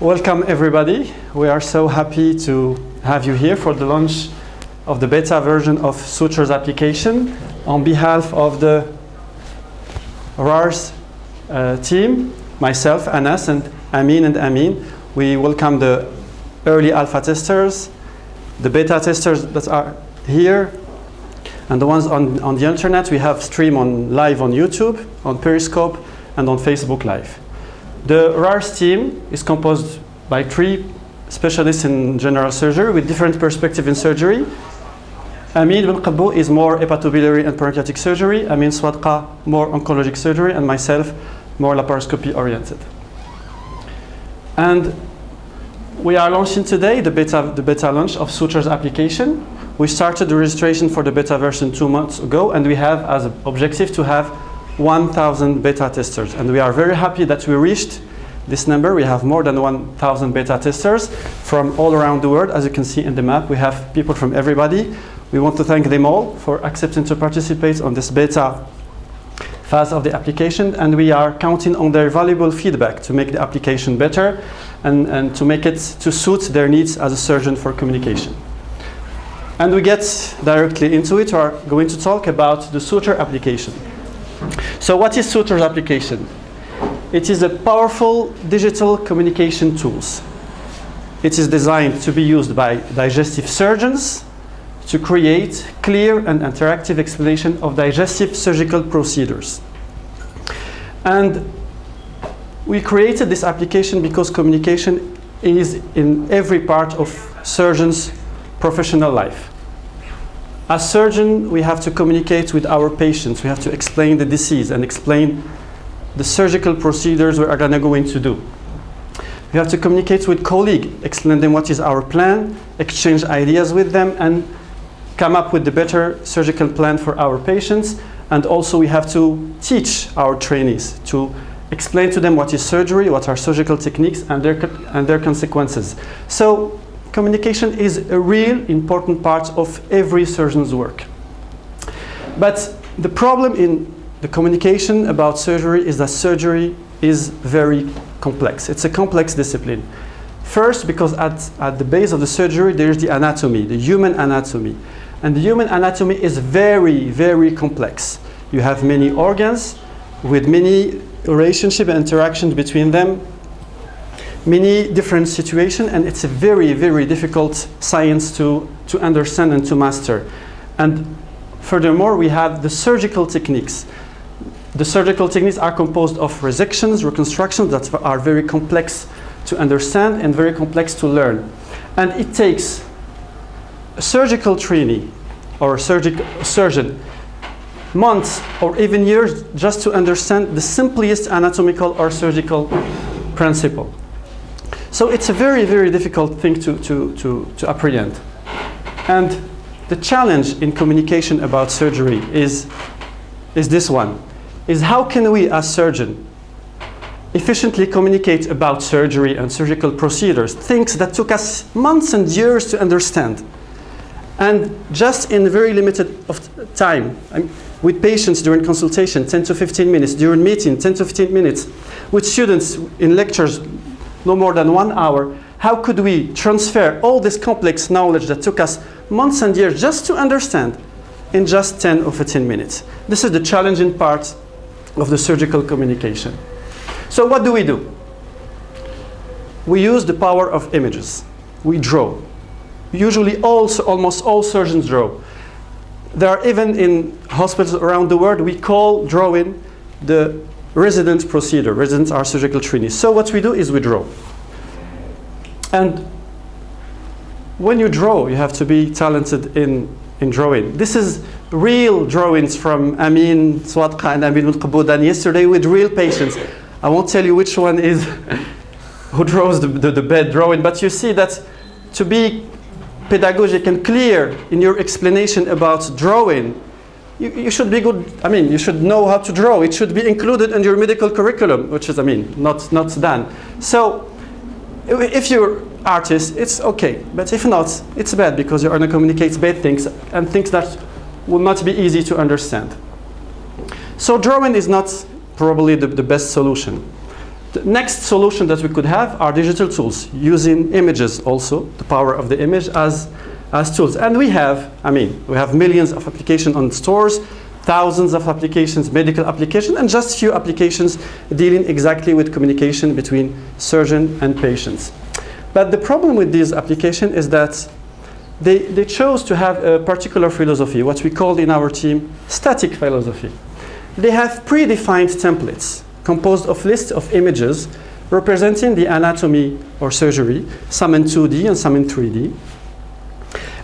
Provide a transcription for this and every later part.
Welcome everybody. We are so happy to have you here for the launch of the beta version of Sutures application. On behalf of the RARS team, myself, Anas, and Amin, we welcome the early alpha testers, the beta testers that are here, and the ones on the internet. We have stream live on YouTube, on Periscope, and on Facebook Live. The RARS team is composed by 3 specialists in general surgery with different perspectives in surgery. Amin bin Qabou is more hepatobiliary and pancreatic surgery, Amin Swadqa more oncologic surgery, and myself more laparoscopy oriented. And we are launching today the beta launch of Sutures application. We started the registration for the beta version 2 months ago, and we have as an objective to have 1,000 beta testers. And we are very happy that we reached this number. We have more than 1,000 beta testers from all around the world. As you can see in the map, we have people from everybody. We want to thank them all for accepting to participate on this beta phase of the application, and we are counting on their valuable feedback to make the application better and to make it to suit their needs as a surgeon for communication. And we get directly into it. We are going to talk about the Suture application. So what is Sutures application? It is a powerful digital communication tools. It is designed to be used by digestive surgeons to create clear and interactive explanation of digestive surgical procedures. And we created this application because communication is in every part of surgeons' professional life. As surgeons, we have to communicate with our patients. We have to explain the disease and explain the surgical procedures we are going to do. We have to communicate with colleagues, explain them what is our plan, exchange ideas with them, and come up with the better surgical plan for our patients. And also we have to teach our trainees to explain to them what is surgery, what are surgical techniques, and their consequences. So communication is a real important part of every surgeon's work. But the problem in the communication about surgery is that surgery is very complex. It's a complex discipline. First, because at the base of the surgery, there is the anatomy, the human anatomy. And the human anatomy is very, very complex. You have many organs with many relationship and interactions between them, many different situations, and it's a very, very difficult science to understand and to master. And furthermore, we have the surgical techniques. The surgical techniques are composed of resections, reconstructions that are very complex to understand and very complex to learn. And it takes a surgical trainee or a surgeon months or even years just to understand the simplest anatomical or surgical principle. So it's a very, very difficult thing to apprehend. And the challenge in communication about surgery is this one, is how can we as surgeons efficiently communicate about surgery and surgical procedures, things that took us months and years to understand. And just in very limited of time, with patients during consultation, 10 to 15 minutes, during meeting, 10 to 15 minutes, with students in lectures, no more than 1 hour, how could we transfer all this complex knowledge that took us months and years just to understand in just 10 or 15 minutes? This is the challenging part of the surgical communication. So what do? We use the power of images. We draw. Usually almost all surgeons draw. There are even in hospitals around the world, we call drawing the resident procedure. Residents are surgical trainees. So what we do is we draw. And when you draw, you have to be talented in drawing. This is real drawings from Amin Swadqa and Amin bin Qabou done yesterday with real patients. I won't tell you which one is who draws the bad drawing, but you see that to be pedagogic and clear in your explanation about drawing, you should be good. You should know how to draw. It should be included in your medical curriculum, which is, not done. So if you're artist, it's okay. But if not, it's bad because you're going to communicate bad things and things that will not be easy to understand. So drawing is not probably the best solution. The next solution that we could have are digital tools, using images also, the power of the image as tools. And we have millions of applications on stores, thousands of applications, medical applications, and just few applications dealing exactly with communication between surgeon and patients. But the problem with these applications is that they chose to have a particular philosophy, what we called in our team static philosophy. They have predefined templates composed of lists of images representing the anatomy or surgery, some in 2D and some in 3D.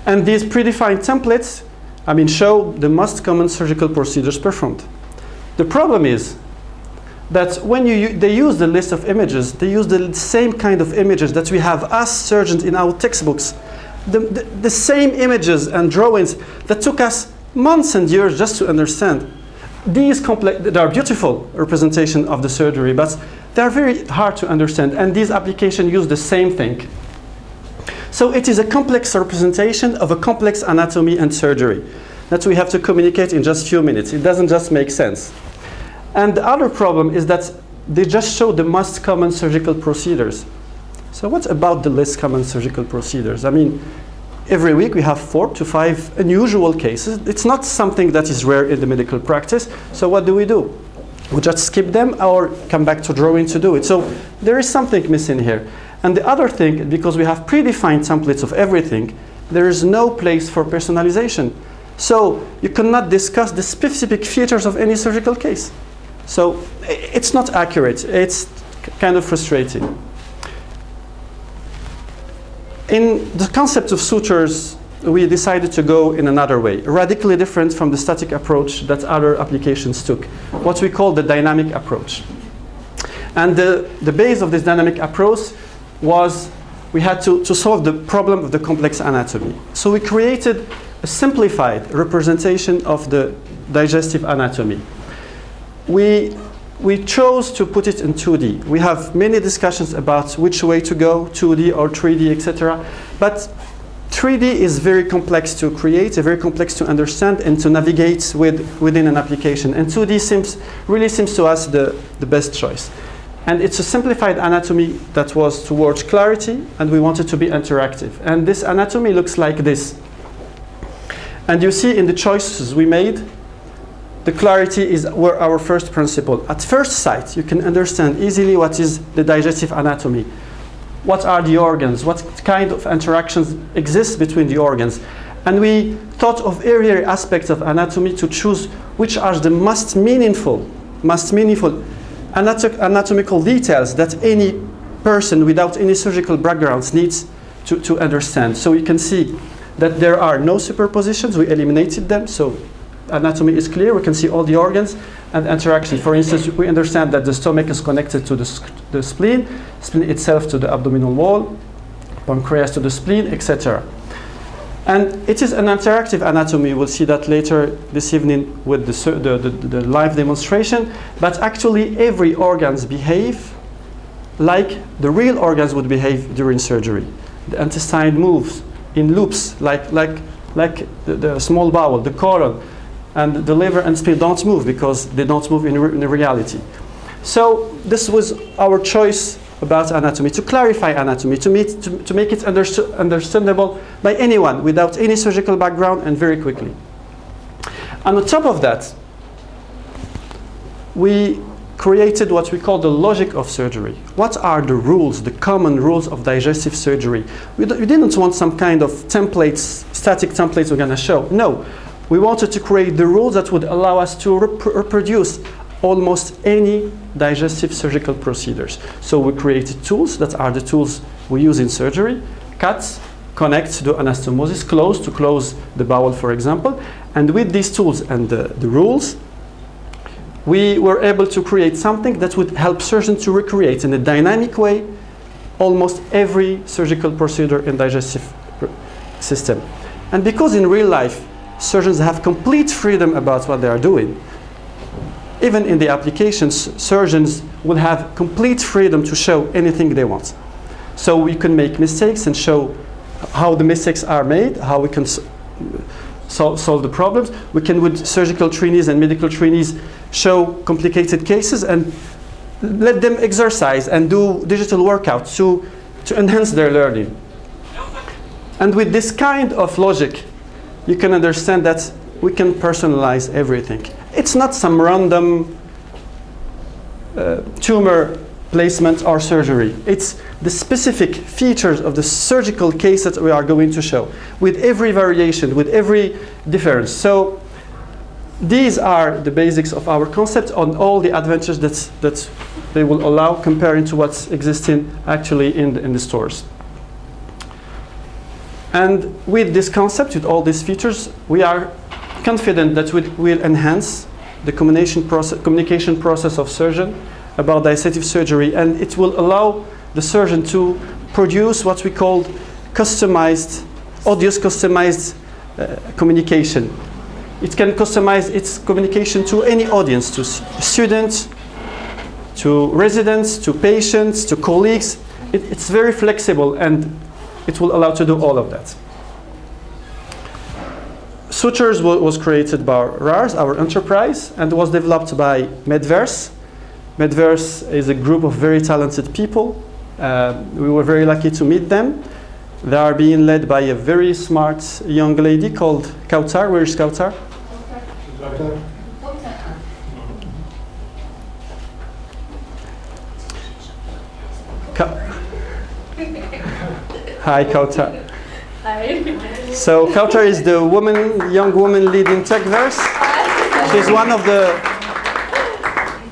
And these predefined templates, show the most common surgical procedures performed. The problem is that when they use the list of images, they use the same kind of images that we have as surgeons in our textbooks. The same images and drawings that took us months and years just to understand. These they are beautiful representation of the surgery, but they are very hard to understand, and these applications use the same thing. So it is a complex representation of a complex anatomy and surgery that we have to communicate in just a few minutes. It doesn't just make sense. And the other problem is that they just show the most common surgical procedures. So what about the least common surgical procedures? Every week we have 4 to 5 unusual cases. It's not something that is rare in the medical practice. So what do? We just skip them or come back to drawing to do it. So there is something missing here. And the other thing, because we have predefined templates of everything, there is no place for personalization. So you cannot discuss the specific features of any surgical case. So it's not accurate. It's kind of frustrating. In the concept of sutures, we decided to go in another way, radically different from the static approach that other applications took, what we call the dynamic approach. And the base of this dynamic approach was we had to solve the problem of the complex anatomy. So we created a simplified representation of the digestive anatomy. We chose to put it in 2D. We have many discussions about which way to go, 2D or 3D, etc. But 3D is very complex to create, very complex to understand and to navigate within an application. And 2D really seems to us the best choice. And it's a simplified anatomy that was towards clarity, and we wanted to be interactive. And this anatomy looks like this. And you see in the choices we made, the clarity were our first principle. At first sight, you can understand easily what is the digestive anatomy. What are the organs? What kind of interactions exist between the organs? And we thought of every aspect of anatomy to choose which are the most meaningful anatomical details that any person without any surgical backgrounds needs to understand. So you can see that there are no superpositions. We eliminated them. So anatomy is clear. We can see all the organs and interaction. For instance, we understand that the stomach is connected to the spleen itself to the abdominal wall, pancreas to the spleen, etc. And it is an interactive anatomy. We'll see that later this evening with the live demonstration. But actually, every organs behave like the real organs would behave during surgery. The intestine moves in loops, like the small bowel, the colon, and the liver and spleen don't move because they don't move in reality. So this was our choice about anatomy, to clarify anatomy, to make it understandable by anyone without any surgical background and very quickly. And on top of that, we created what we call the logic of surgery. What are the rules, the common rules of digestive surgery? We didn't want some kind of templates, static templates we're going to show. No. We wanted to create the rules that would allow us to reproduce almost any digestive surgical procedures. So we created tools that are the tools we use in surgery. Cut, connect, do anastomosis, close to close the bowel, for example. And with these tools and the rules, we were able to create something that would help surgeons to recreate in a dynamic way almost every surgical procedure in digestive system. And because in real life, surgeons have complete freedom about what they are doing. Even in the applications, surgeons will have complete freedom to show anything they want. So we can make mistakes and show how the mistakes are made, how we can solve the problems. We can, with surgical trainees and medical trainees, show complicated cases and let them exercise and do digital workouts to enhance their learning. And with this kind of logic, you can understand that we can personalize everything. It's not some random tumor placement or surgery. It's the specific features of the surgical case that we are going to show, with every variation, with every difference. So these are the basics of our concept on all the advantages that they will allow comparing to what's existing actually in the stores. And with this concept, with all these features, we are confident that we will enhance the communication process of surgeon about dissection surgery, and it will allow the surgeon to produce what we call customized, audience-customized communication. It can customize its communication to any audience, to students, to residents, to patients, to colleagues. It's very flexible, and it will allow to do all of that. Sutures was created by RARS, our enterprise, and was developed by Medverse. Medverse is a group of very talented people. We were very lucky to meet them. They are being led by a very smart young lady called Kautar. Where is Kautar? Hi, Kautar. Hi. So Kautar is the young woman leading Techverse. She's one of the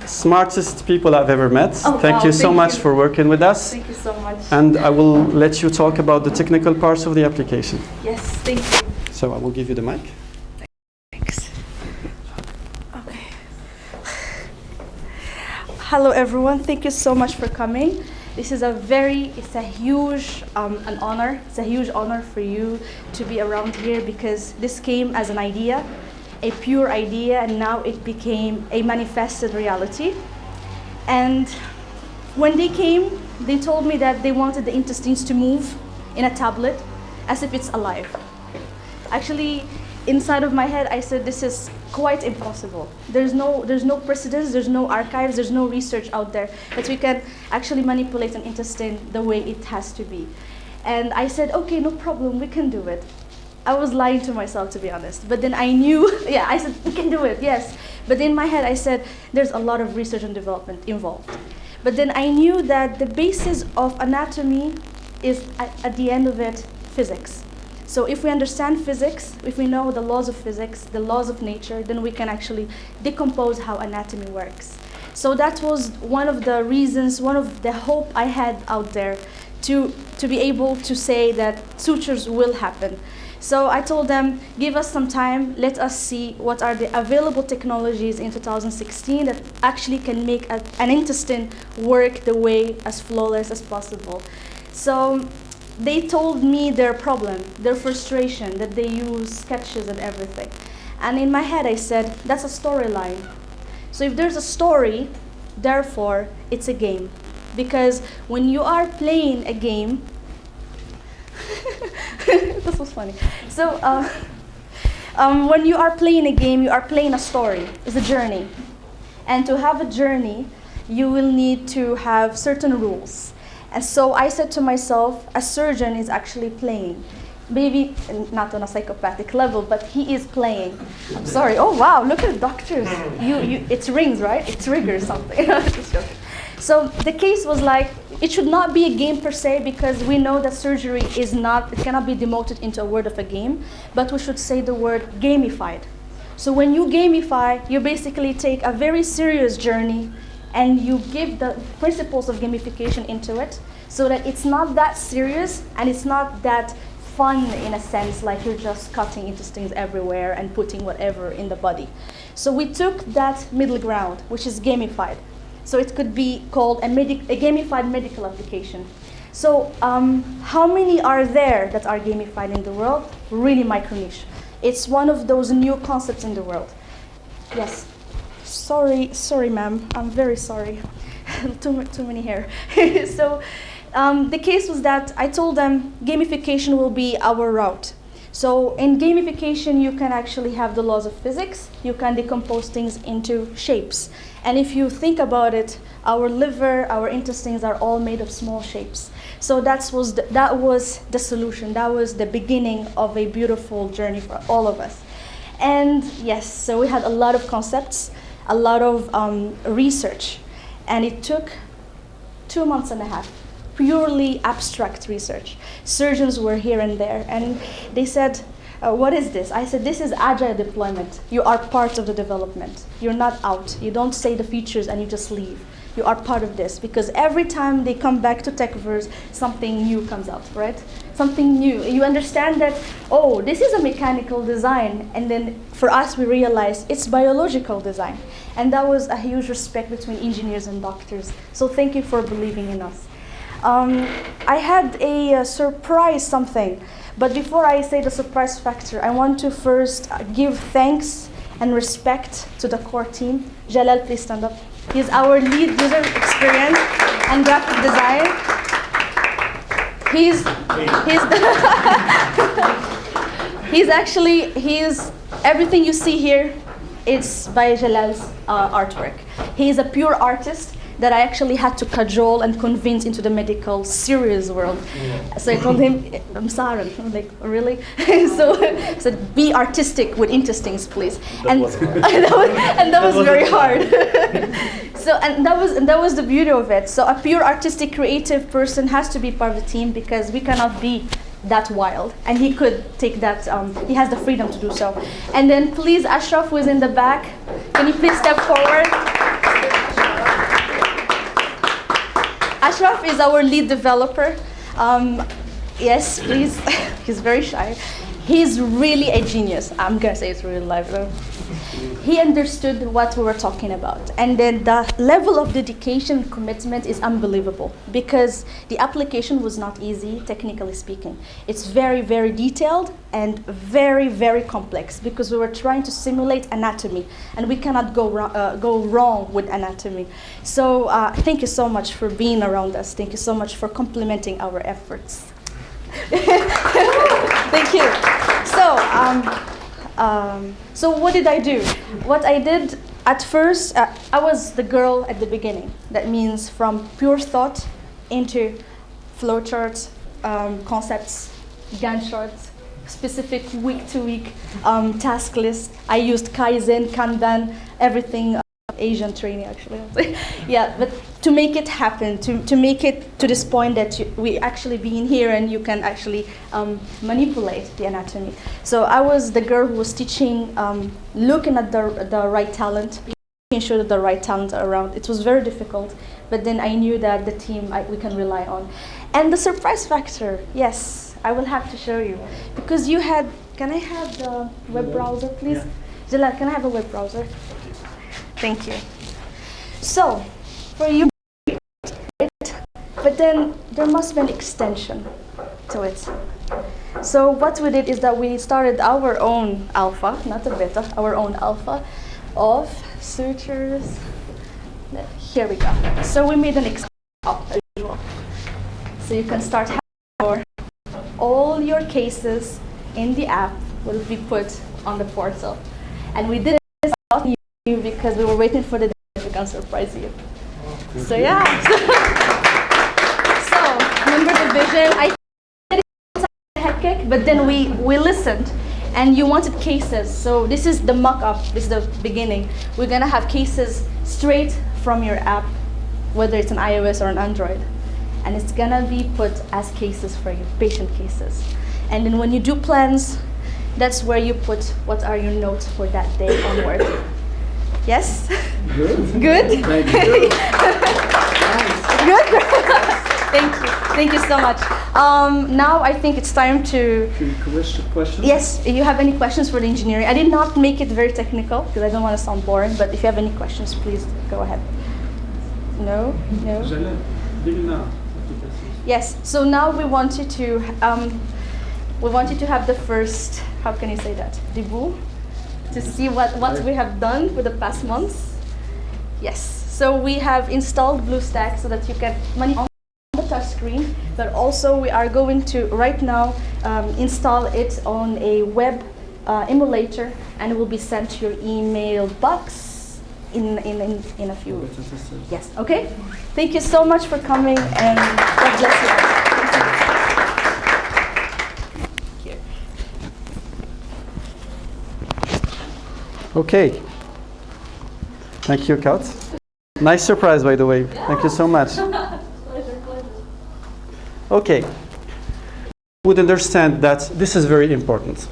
smartest people I've ever met. Oh, thank wow, you so much for working with us. Thank you so much. And I will let you talk about the technical parts of the application. Yes, thank you. So I will give you the mic. Thanks. Okay. Hello, everyone. Thank you so much for coming. It's a huge an honor. It's a huge honor for you to be around here, because this came as an idea, a pure idea, and now it became a manifested reality. And when they came, they told me that they wanted the intestines to move in a tablet as if it's alive. Actually, inside of my head, I said, this is quite impossible. There's no precedence, there's no archives, there's no research out there that we can actually manipulate an intestine the way it has to be. And I said, okay, no problem, we can do it. I was lying to myself, to be honest. But then I knew, yeah, I said, we can do it, yes. But in my head, I said, there's a lot of research and development involved. But then I knew that the basis of anatomy is, at the end of it, physics. So if we understand physics, if we know the laws of physics, the laws of nature, then we can actually decompose how anatomy works. So that was one of the reasons, one of the hope I had out there to be able to say that sutures will happen. So I told them, give us some time, let us see what are the available technologies in 2016 that actually can make an intestine work the way as flawless as possible. So they told me their problem, their frustration, that they use sketches and everything. And in my head I said, that's a storyline. So if there's a story, therefore it's a game. Because when you are playing a game, this was funny. So when you are playing a game, you are playing a story, it's a journey. And to have a journey, you will need to have certain rules. And so I said to myself, a surgeon is actually playing. Maybe not on a psychopathic level, but he is playing. I'm sorry, oh wow, look at the doctors. It's rings, right? It triggers something. So the case was like, it should not be a game per se, because we know that surgery it cannot be demoted into a word of a game, but we should say the word gamified. So when you gamify, you basically take a very serious journey and you give the principles of gamification into it, so that it's not that serious and it's not that fun in a sense, like you're just cutting intestines everywhere and putting whatever in the body. So we took that middle ground, which is gamified. So it could be called a gamified medical application. So how many are there that are gamified in the world? Really micro niche. It's one of those new concepts in the world. Yes. Sorry, ma'am. I'm very sorry. too many hair. So the case was that I told them gamification will be our route. So in gamification, you can actually have the laws of physics. You can decompose things into shapes. And if you think about it, our liver, our intestines are all made of small shapes. So that was the solution. That was the beginning of a beautiful journey for all of us. And yes, so we had a lot of concepts, a lot of research. And it took 2 months and a half, purely abstract research. Surgeons were here and there, and they said, what is this? I said, this is agile deployment. You are part of the development. You're not out. You don't say the features and you just leave. You are part of this, because every time they come back to TechVerse, something new comes out, right? Something new. You understand that, oh, this is a mechanical design, and then for us, we realized it's biological design. And that was a huge respect between engineers and doctors. So thank you for believing in us. I had a surprise something, but before I say the surprise factor, I want to first give thanks and respect to the core team. Jalal, please stand up. He's our lead user experience and graphic design. He's everything you see here, it's by Jalal's artwork. He is a pure artist that I actually had to cajole and convince into the medical serious world. Yeah. So I told him, I'm sorry. I'm like, really? So I said, be artistic with intestines, please. That was very hard. So that was the beauty of it. So a pure artistic creative person has to be part of the team, because we cannot be that wild, and he could take that, he has the freedom to do so. And then please, Ashraf, who is in the back, can you please step forward? Ashraf is our lead developer. Yes, please. He's very shy. He's really a genius. I'm gonna say it's really live though. He understood what we were talking about. And then the level of dedication and commitment is unbelievable, because the application was not easy, technically speaking. It's very, very detailed and very, very complex, because we were trying to simulate anatomy, and we cannot go wrong with anatomy. So thank you so much for being around us. Thank you so much for complimenting our efforts. Thank you. So what did I do? What I did at first, I was the girl at the beginning. That means from pure thought into flowcharts, concepts, Gantt charts, specific week-to-week task list. I used Kaizen, Kanban, everything. Asian training, actually. Yeah, but to make it happen, to make it to this point that we actually be in here and you can actually manipulate the anatomy. So I was the girl who was teaching, looking at the right talent, making sure that the right talent are around. It was very difficult, but then I knew that the team we can rely on. And the surprise factor, yes, I will have to show you. Because you had, can I have the web browser, please? Yeah. Jalal, can I have a web browser? Thank you. So, for you, but then there must be an extension to it. So what we did is that we started our own alpha, not a beta, our own alpha of Sutures. Here we go. So we made an extension as usual. So you can start having all your cases in the app will be put on the portal. And we did this because we were waiting for the day we can surprise you. So yeah. So remember the vision. I said it was hectic, but then we listened, and you wanted cases. So this is the mock-up. This is the beginning. We're gonna have cases straight from your app, whether it's an iOS or an Android, and it's gonna be put as cases for you, patient cases. And then when you do plans, that's where you put what are your notes for that day onward. Yes? Good. Good? Thank you. Good? Thank you. Thank you so much. Now I think it's time to... questions? Yes, if you have any questions for the engineering. I did not make it very technical because I don't want to sound boring, but if you have any questions, please go ahead. No? No? Yes, so now we want you to have the first, how can you say that, debut? To see what we have done for the past months. Yes, so we have installed BlueStack so that you can manipulate on the touch screen. screen, but also we are going to right now install it on a web emulator, and it will be sent to your email box in a few. Yes. Okay. Thank you so much for coming, and God bless you. Here. Okay. Thank you, Kat. Nice surprise, by the way. Thank you so much. Pleasure. Okay. Would understand that this is very important.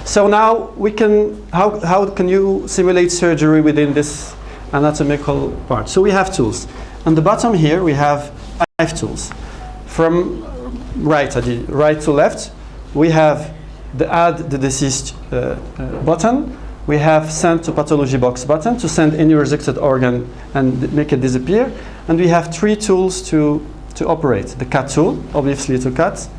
So now we can, how can you simulate surgery within this anatomical part? So we have tools. On the bottom here we have 5 tools. From right to left, we have the add the deceased button. We have send to pathology box button to send any resected organ and make it disappear. And we have 3 tools to operate. The cut tool, obviously to cut.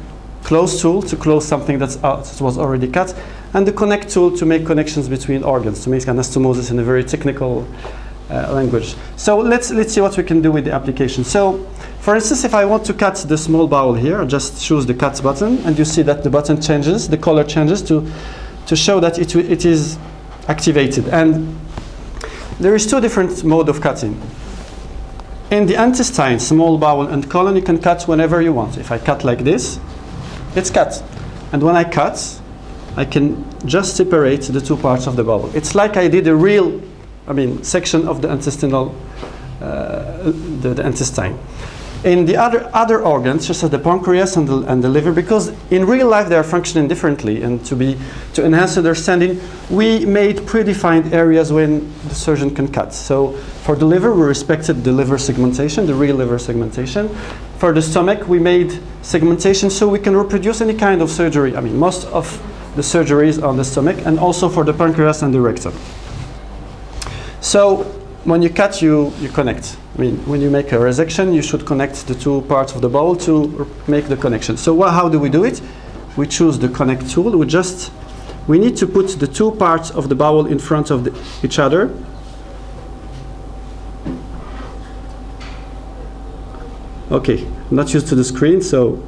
Close tool to close something that was already cut. And the connect tool to make connections between organs, to make anastomosis in a very technical language. So let's see what we can do with the application. So for instance, if I want to cut the small bowel here, I just choose the cut button, and you see that the button changes, the color changes to show that it is activated. And there is 2 different modes of cutting. In the intestine, small bowel and colon, you can cut whenever you want. If I cut like this, it's cut. And when I cut, I can just separate the 2 parts of the bowel. It's like I did a real, section of the intestinal, the intestine. In the other organs, just as the pancreas and the liver, because in real life they are functioning differently, and to enhance understanding, we made predefined areas when the surgeon can cut. So for the liver, we respected the liver segmentation, the real liver segmentation. For the stomach, we made segmentation so we can reproduce any kind of surgery. Most of the surgeries on the stomach, and also for the pancreas and the rectum. So when you cut, you connect. When you make a resection, you should connect the 2 parts of the bowel to make the connection. So how do we do it? We choose the connect tool. We need to put the 2 parts of the bowel in front of each other. Okay, I'm not used to the screen, so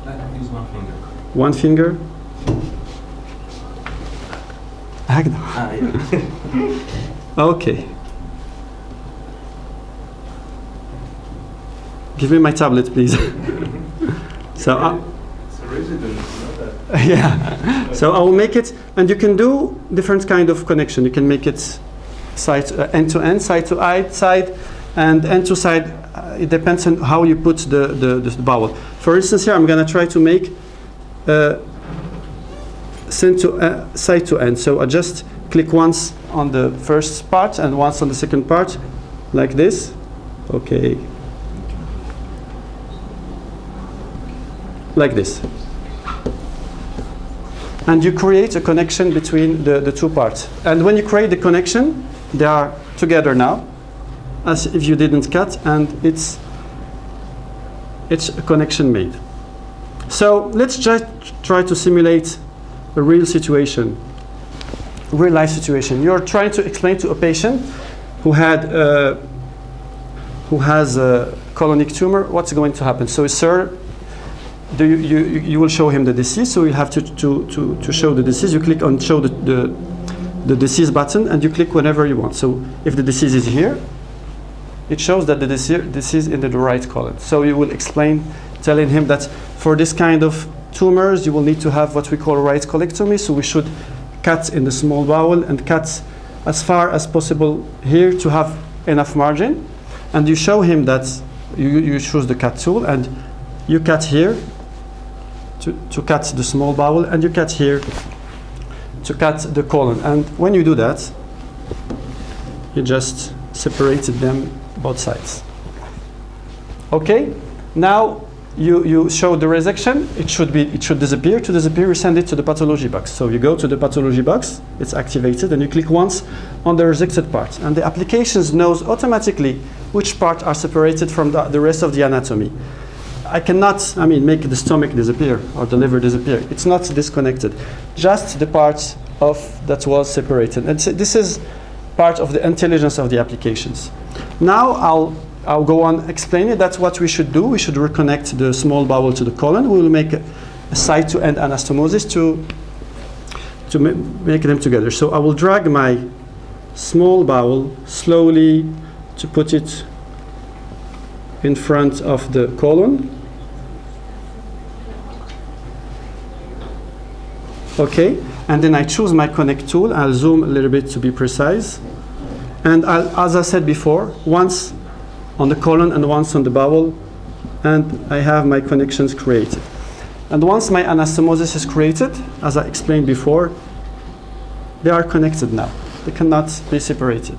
use 1 finger. 1 finger. Okay. Give me my tablet, please. So it's a resident, that. yeah. So I will make it, and you can do different kind of connection. You can make it end to end, side to side, and end to side. It depends on how you put the bowel. For instance, here I'm going to try to make side to end. So I just click once on the first part and once on the second part, like this. Okay. Like this. And you create a connection between the 2 parts. And when you create the connection, they are together now, as if you didn't cut, and it's a connection made. So let's just try to simulate a real situation, real life situation. You're trying to explain to a patient who has a colonic tumor what's going to happen. So, sir, you will show him the disease. So you'll have to show the disease. You click on show the disease button, and you click whenever you want. So if the disease is here, it shows that the disease in the right column. So you will explain, telling him that for this kind of tumors, you will need to have what we call right colectomy. So we should cut in the small bowel and cut as far as possible here to have enough margin. And you show him that you choose the cut tool, and you cut here to cut the small bowel, and you cut here to cut the colon. And when you do that, you just separated them both sides. Okay, now you show the resection. It should disappear. To disappear, you send it to the pathology box. So you go to the pathology box, it's activated, and you click once on the resected part, and the applications knows automatically which parts are separated from the rest of the anatomy. I cannot, make the stomach disappear or the liver disappear. It's not disconnected. Just the parts that was separated. And so this is part of the intelligence of the applications. Now I'll I'll go on explaining. That's what we should do. We should reconnect the small bowel to the colon. We will make a side-to-end anastomosis to make them together. So I will drag my small bowel slowly to put it in front of the colon. Okay, and then I choose my connect tool. I'll zoom a little bit to be precise. And as I said before, once on the colon and once on the bowel, and I have my connections created. And once my anastomosis is created, as I explained before, they are connected now. They cannot be separated.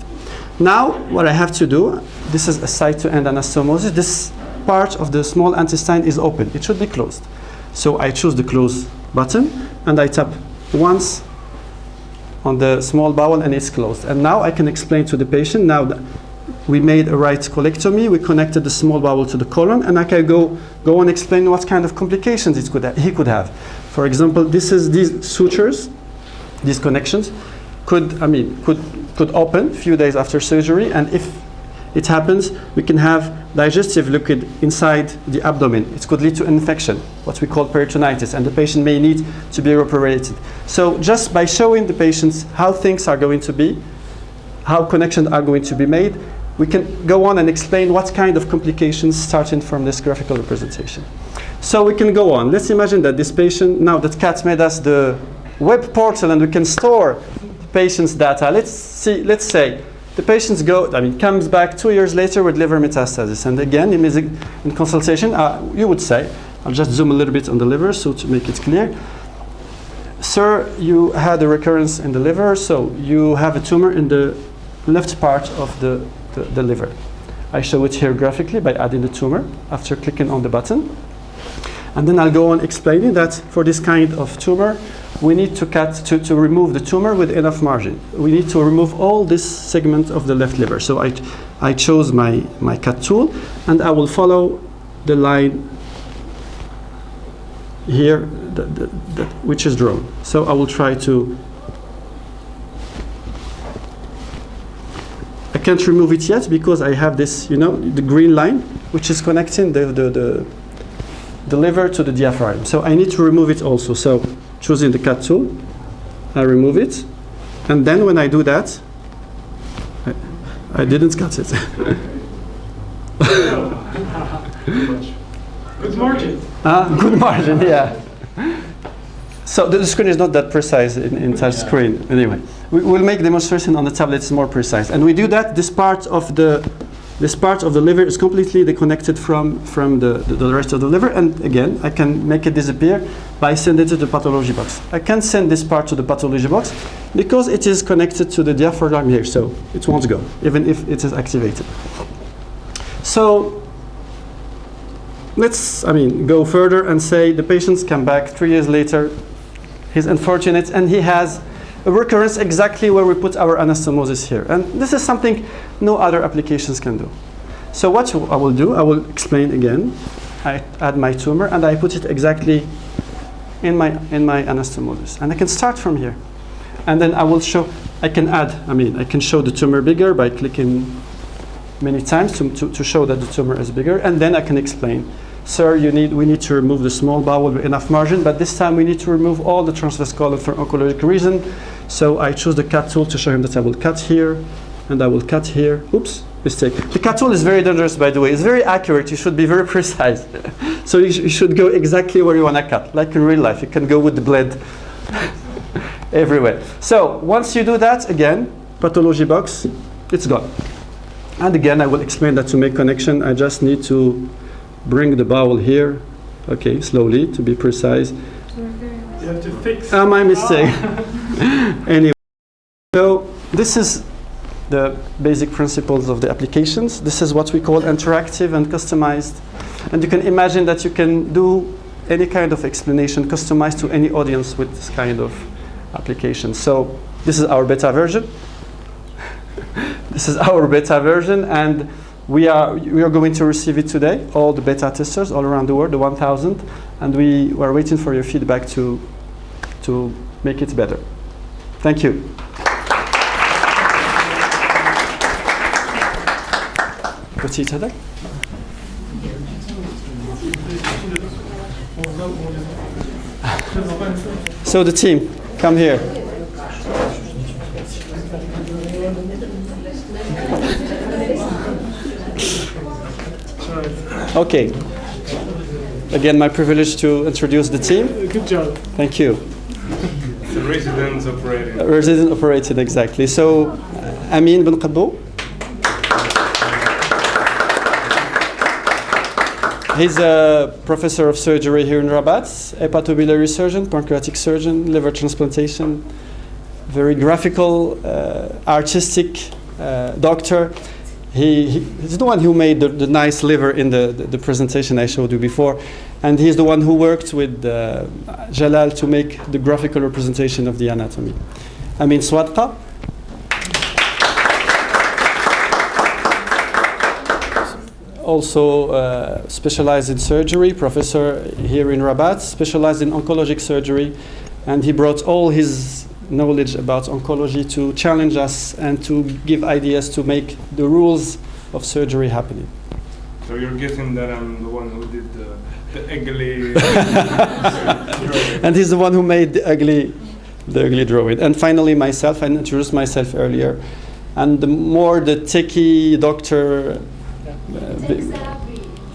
Now, what I have to do, this is a side-to-end anastomosis. This part of the small intestine is open. It should be closed. So I choose the close button, and I tap once on the small bowel, and it's closed. And now I can explain to the patient, now that we made a right colectomy, we connected the small bowel to the colon, and I can go and explain what kind of complications he could have. For example, these sutures, these connections, could open a few days after surgery, and if it happens, we can have digestive liquid inside the abdomen. It could lead to infection, what we call peritonitis, and the patient may need to be operated. So just by showing the patients how things are going to be, how connections are going to be made, we can go on and explain what kind of complications starting from this graphical representation. So we can go on. Let's imagine that this patient, now that Kat made us the web portal and we can store the patient's data. Let's say the patient comes back 2 years later with liver metastasis. And again, in consultation, you would say, I'll just zoom a little bit on the liver so to make it clear. Sir, you had a recurrence in the liver, so you have a tumor in the left part of the liver. I show it here graphically by adding the tumor after clicking on the button. And then I'll go on explaining that for this kind of tumor, we need to remove the tumor with enough margin. We need to remove all this segment of the left liver. So I chose my cut tool, and I will follow the line here which is drawn. So I will try to. I can't remove it yet because I have this, the green line, which is connecting the liver to the diaphragm. So I need to remove it also. So choosing the cut tool, I remove it. And then when I do that, I didn't cut it. Good margin. Good margin, yeah. So the screen is not that precise in touch screen. Anyway, we'll make demonstration on the tablet. It's more precise. And we do that. This part of the liver is completely disconnected from the rest of the liver. And again, I can make it disappear by sending it to the pathology box. I can send this part to the pathology box because it is connected to the diaphragm here, so it won't go, even if it is activated. So let's go further and say the patients come back 3 years later. He's unfortunate, and he has a recurrence exactly where we put our anastomosis here. And this is something no other applications can do. So what I will do, I will explain again. I add my tumor, and I put it exactly in my anastomosis. And I can start from here. And then I will show, I can show the tumor bigger by clicking many times to show that the tumor is bigger. And then I can explain. Sir, we need to remove the small bowel with enough margin, but this time we need to remove all the transverse colon for oncologic reason. So I choose the cut tool to show him that I will cut here, and I will cut here. Oops, mistake. The cut tool is very dangerous, by the way. It's very accurate. You should be very precise. So you should go exactly where you want to cut, like in real life. You can go with the blade everywhere. So once you do that, again, pathology box, it's gone. And again, I will explain that to make connection, I just need to bring the bowel here, okay, slowly, to be precise. You have to fix. My mistake. Anyway, so this is the basic principles of the applications. This is what we call interactive and customized. And you can imagine that you can do any kind of explanation customized to any audience with this kind of application. So this is our beta version. This is our beta version, and we are going to receive it today, all the beta testers all around the world, the 1,000, and we are waiting for your feedback to make it better. Thank you. بسيط هذاك. So the team, come here. Okay. Again, my privilege to introduce the team. Good job. Thank you. The residence operated. Resident operated, exactly. So, Amin bin Qadbo. He's a professor of surgery here in Rabat, hepatobiliary surgeon, pancreatic surgeon, liver transplantation, very graphical, artistic doctor. He's the one who made the nice liver in the presentation I showed you before. And he's the one who worked with Jalal to make the graphical representation of the anatomy. Amin Swadqa. Also specialized in surgery, professor here in Rabat, specialized in oncologic surgery. And he brought all his knowledge about oncology to challenge us and to give ideas to make the rules of surgery happening. So you're guessing that I'm the one who did the ugly. And he's the one who made the ugly drawing. And finally myself, I introduced myself earlier. And the techie doctor,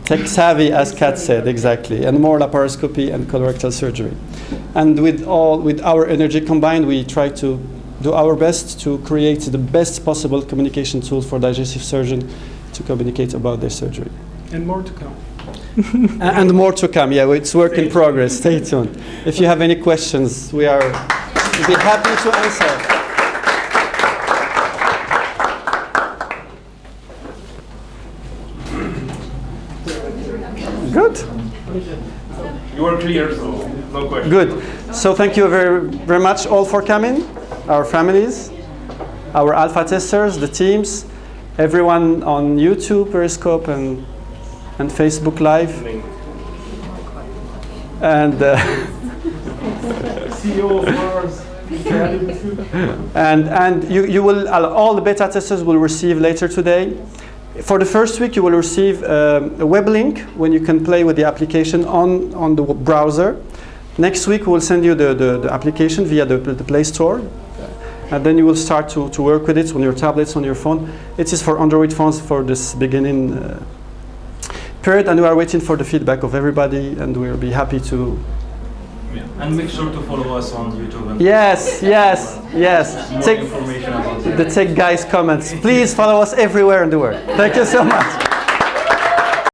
tech savvy, as Kat said, exactly, and more laparoscopy and colorectal surgery. And with our energy combined, we try to do our best to create the best possible communication tool for digestive surgeon to communicate about their surgery. And more to come. And more to come. Yeah, it's work in progress. Stay tuned. If you have any questions, we'll be happy to answer. Good. You are clear, so no question. Good. So thank you very, very much all for coming, our families, our alpha testers, the teams, everyone on YouTube, Periscope, and Facebook Live. And CEO of Mars. and you will, all the beta testers will receive later today. For the first week, you will receive a web link when you can play with the application on the browser. Next week, we'll send you the application via the Play Store. And then you will start to work with it on your tablets, on your phone. It is for Android phones for this beginning period. And we are waiting for the feedback of everybody. And we'll be happy to... Yeah. And make sure to follow us on YouTube. And Yes. more information about The tech guys' comments. Please follow us everywhere in the world. Thank you so much.